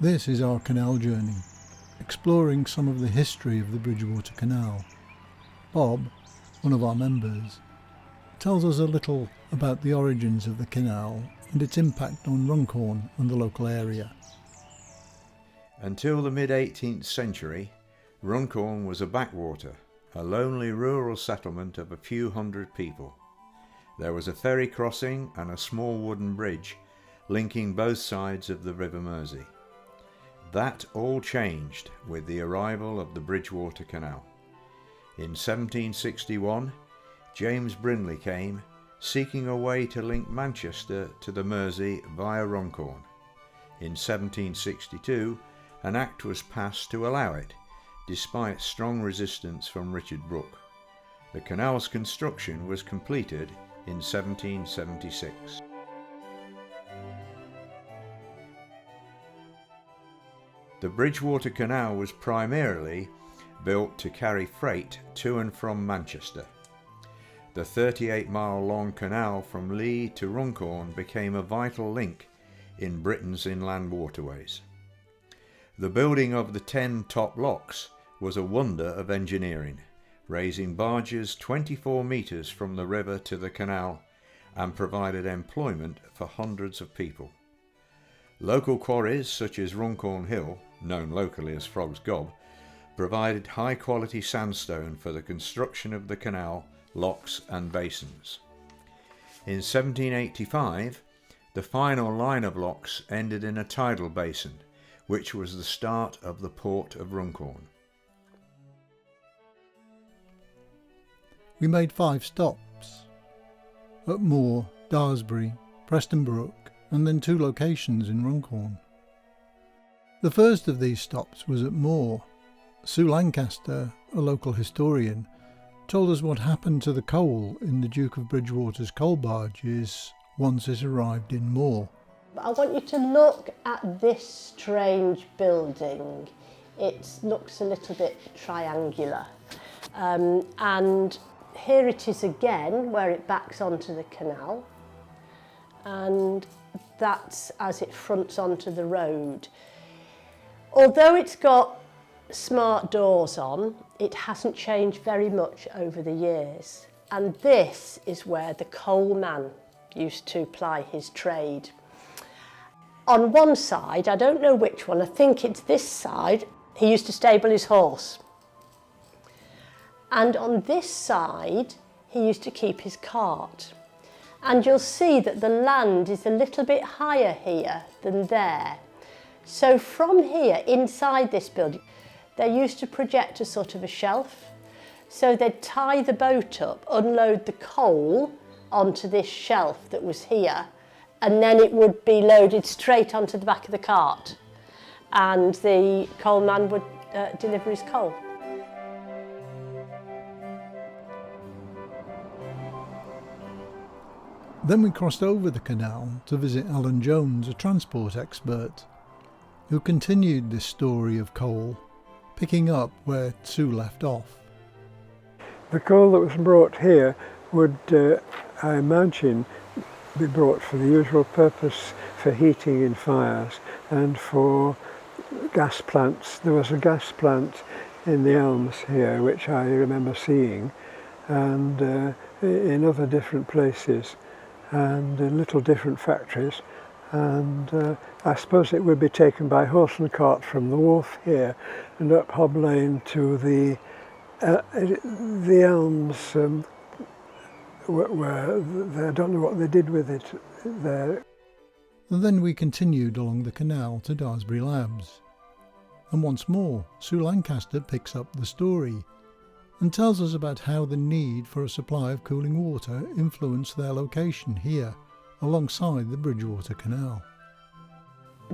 This is our Canal Journey, exploring some of the history of the Bridgewater Canal. Bob, one of our members, tells us a little about the origins of the canal and its impact on Runcorn and the local area. Until the mid-18th century, Runcorn was a backwater, a lonely rural settlement of a few hundred people. There was a ferry crossing and a small wooden bridge linking both sides of the River Mersey. That all changed with the arrival of the Bridgewater Canal. In 1761, James Brindley came, seeking a way to link Manchester to the Mersey via Runcorn. In 1762, an act was passed to allow it, despite strong resistance from Richard Brooke. The canal's construction was completed in 1776. The Bridgewater Canal was primarily built to carry freight to and from Manchester. The 38-mile-long canal from Lee to Runcorn became a vital link in Britain's inland waterways. The building of the 10 top locks was a wonder of engineering, raising barges 24 metres from the river to the canal and provided employment for hundreds of people. Local quarries such as Runcorn Hill, known locally as Frog's Gob, provided high-quality sandstone for the construction of the canal, locks and basins. In 1785, the final line of locks ended in a tidal basin, which was the start of the port of Runcorn. We made 5 stops: at Moor, Daresbury, Preston Brook, and then 2 locations in Runcorn. The first of these stops was at Moor. Sue Lancaster, a local historian, told us what happened to the coal in the Duke of Bridgewater's coal barges once it arrived in Moor. I want you to look at this strange building. It looks a little bit triangular. And here it is again, where it backs onto the canal. And that's as it fronts onto the road. Although it's got smart doors on, it hasn't changed very much over the years. And this is where the coal man used to ply his trade. On one side, I don't know which one, I think it's this side, he used to stable his horse. And on this side, he used to keep his cart. And you'll see that the land is a little bit higher here than there. So from here, inside this building, they used to project a sort of a shelf. So they'd tie the boat up, unload the coal onto this shelf that was here, and then it would be loaded straight onto the back of the cart. And the coal man would deliver his coal. Then we crossed over the canal to visit Alan Jones, a transport expert, who continued this story of coal, picking up where Sue left off. The coal that was brought here would, I imagine, be brought for the usual purpose for heating in fires and for gas plants. There was a gas plant in the Elms here, which I remember seeing, and in other different places, and in little different factories. And I suppose it would be taken by horse and cart from the wharf here and up Hob Lane to the Elms, where I don't know what they did with it there. And then we continued along the canal to Daresbury Labs. And once more, Sue Lancaster picks up the story and tells us about how the need for a supply of cooling water influenced their location here, alongside the Bridgewater Canal.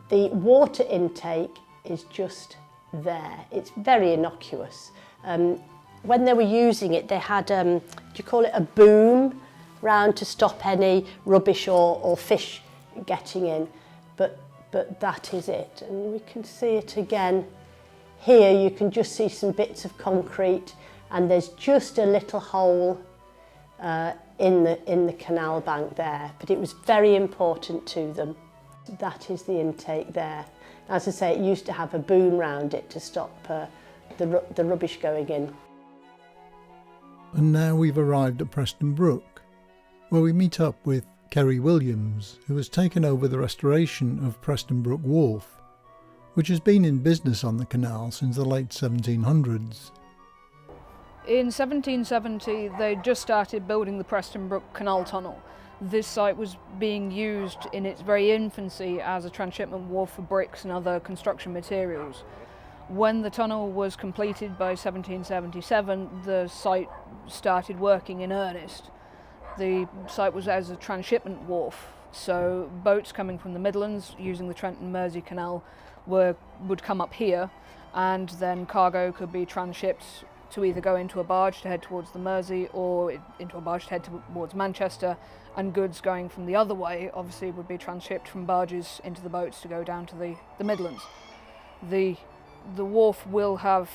The water intake is just there. It's very innocuous. When they were using it, they had, do you call it a boom, round to stop any rubbish or fish getting in. But that is it. And we can see it again here. You can just see some bits of concrete, and there's just a little hole in the canal bank there, but it was very important to them. That is the intake there. As I say, it used to have a boom round it to stop the rubbish going in. And now we've arrived at Preston Brook, where we meet up with Kerry Williams, who has taken over the restoration of Preston Brook Wharf, which has been in business on the canal since the late 1700s. In 1770 they just started building the Preston Brook Canal Tunnel. This site was being used in its very infancy as a transshipment wharf for bricks and other construction materials. When the tunnel was completed by 1777, the site started working in earnest. The site was as a transshipment wharf, so boats coming from the Midlands using the Trent and Mersey Canal would come up here, and then cargo could be transshipped to either go into a barge to head towards the Mersey or into a barge to head towards Manchester, and goods going from the other way obviously would be transshipped from barges into the boats to go down to the Midlands. The wharf will have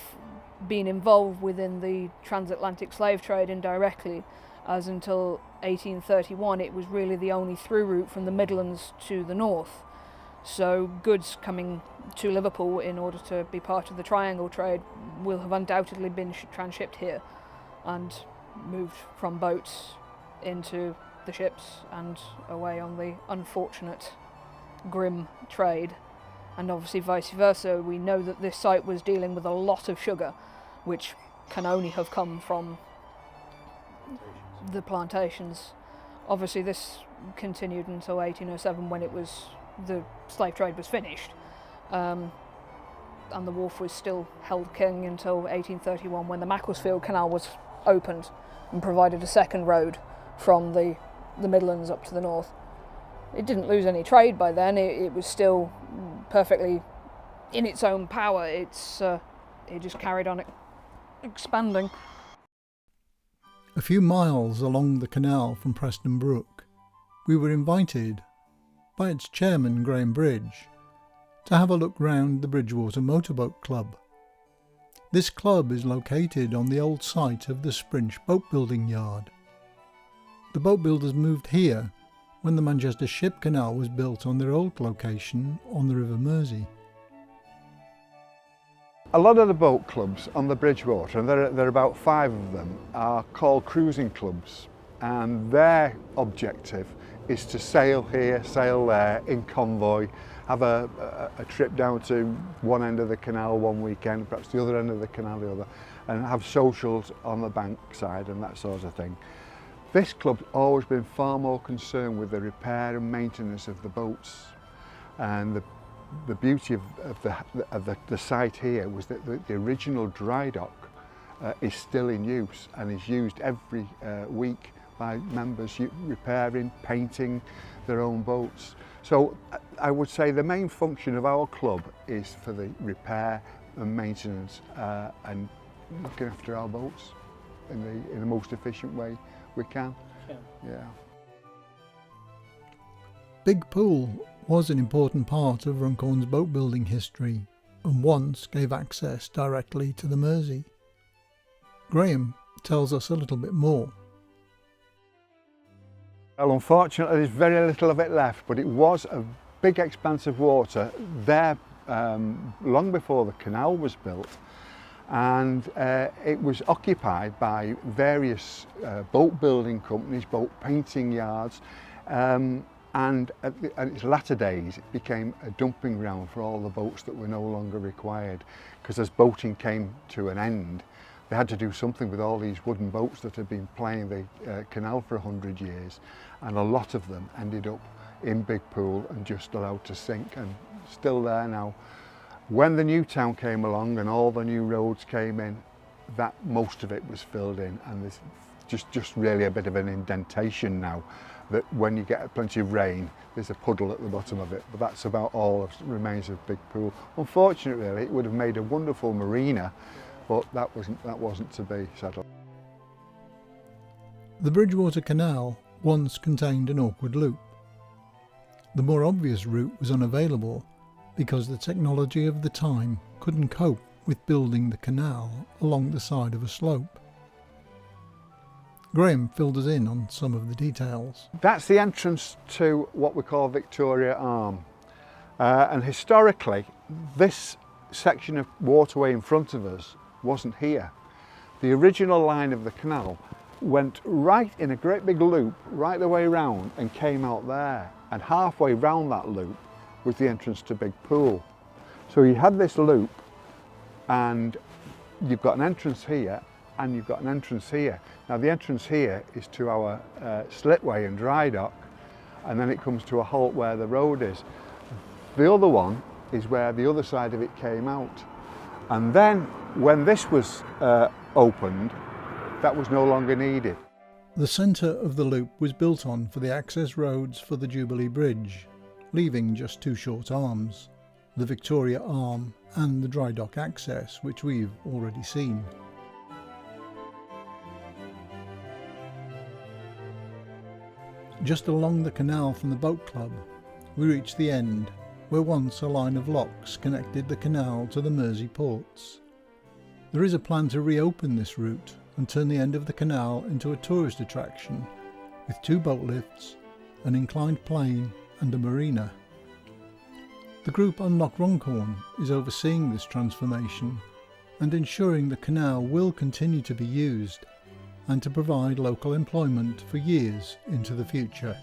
been involved within the transatlantic slave trade indirectly, as until 1831 it was really the only through route from the Midlands to the north. So goods coming to Liverpool in order to be part of the triangle trade will have undoubtedly been transshipped here and moved from boats into the ships and away on the unfortunate, grim trade. And obviously vice versa, we know that this site was dealing with a lot of sugar, which can only have come from the plantations. Obviously this continued until 1807 when the slave trade was finished, and the wharf was still held king until 1831 when the Macclesfield Canal was opened and provided a second road from the Midlands up to the north. It didn't lose any trade by then, it was still perfectly in its own power. It just carried on expanding. A few miles along the canal from Preston Brook, we were invited by its chairman, Graham Bridge, to have a look round the Bridgewater Motorboat Club. This club is located on the old site of the Sprinch boat building yard. The boat builders moved here when the Manchester Ship Canal was built on their old location on the River Mersey. A lot of the boat clubs on the Bridgewater, and there are about 5 of them, are called cruising clubs, and their objective is to sail here, sail there in convoy, have a trip down to one end of the canal one weekend, perhaps the other end of the canal the other, and have socials on the bank side and that sort of thing. This club's always been far more concerned with the repair and maintenance of the boats, and the beauty of the site here was that the original dry dock is still in use and is used every week by members repairing, painting their own boats. So I would say the main function of our club is for the repair and maintenance and looking after our boats in the most efficient way we can. Yeah. Big Pool was an important part of Runcorn's boat building history and once gave access directly to the Mersey. Graham tells us a little bit more. Well, unfortunately there's very little of it left, but it was a big expanse of water there long before the canal was built, and it was occupied by various boat building companies, boat painting yards, and at its latter days it became a dumping ground for all the boats that were no longer required, because as boating came to an end they had to do something with all these wooden boats that had been plying the canal for 100 years, and a lot of them ended up in Big Pool and just allowed to sink, and still there now. When the new town came along and all the new roads came in, that most of it was filled in, and there's just really a bit of an indentation now, that when you get plenty of rain there's a puddle at the bottom of it, but that's about all that remains of Big Pool. Unfortunately it would have made a wonderful marina, but that wasn't to be, sadly. The Bridgewater Canal once contained an awkward loop. The more obvious route was unavailable because the technology of the time couldn't cope with building the canal along the side of a slope. Graham filled us in on some of the details. That's the entrance to what we call Victoria Arm, and historically this section of waterway in front of us wasn't here. The original line of the canal went right in a great big loop right the way round and came out there, and halfway round that loop was the entrance to Big Pool. So you had this loop, and you've got an entrance here and you've got an entrance here. Now the entrance here is to our slipway and dry dock, and then it comes to a halt where the road is. The other one is where the other side of it came out. And then when this was opened, that was no longer needed. The centre of the loop was built on for the access roads for the Jubilee Bridge, leaving just two short arms, the Victoria Arm and the dry dock access, which we've already seen. Just along the canal from the boat club, we reach the end, where once a line of locks connected the canal to the Mersey ports. There is a plan to reopen this route and turn the end of the canal into a tourist attraction, with two boat lifts, an inclined plane and a marina. The group on Loch Runcorn is overseeing this transformation and ensuring the canal will continue to be used and to provide local employment for years into the future.